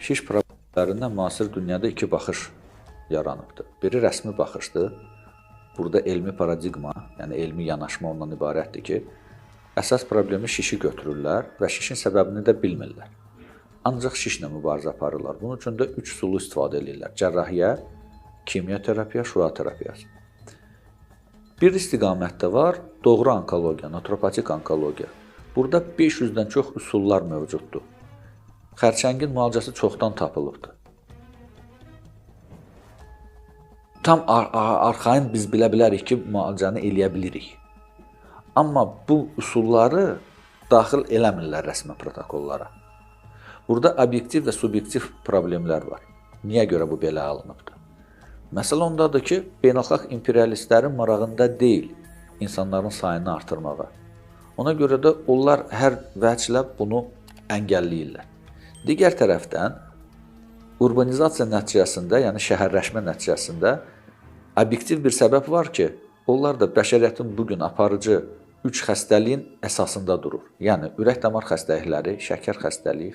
Şiş problemlərindən müasir dünyada iki baxış yaranıbdır. Biri rəsmi baxışdır. Burada elmi paradigma, yəni elmi yanaşma ondan ibarətdir ki, əsas problemi şişi götürürlər və şişin səbəbini də bilmirlər. Ancaq şişlə mübarizə aparırlar. Bunun üçün də 3 üsulu istifadə edirlər. Cərrahiyyə, kimyoterapiya, şüa terapiyası. Bir istiqamətdə var doğru onkologiya, naturopatik onkologiya. Burada 500-dən çox üsullar mövcuddur. Xərçəngin müalicəsi çoxdan tapılıbdır. Tam arxain biz bilə bilərik ki, müalicəni eləyə bilirik. Amma bu üsulları daxil eləmirlər rəsmi protokollara. Burada obyektiv və subyektiv problemlər var. Niyə görə bu belə alınıbdır? Məsələ ondadır ki, beynəlxalq imperialistlərin marağında deyil insanların sayını artırmağa. Ona görə də onlar hər vəclə bunu əngəlləyirlər. Digər tərəfdən, urbanizasiya nəticəsində, yəni şəhərləşmə nəticəsində obyektiv bir səbəb var ki, onlar da bəşəriyyətin bugün aparıcı 3 xəstəliyin əsasında durur. Yəni, ürək-damar xəstəlikləri, şəkər xəstəliyi,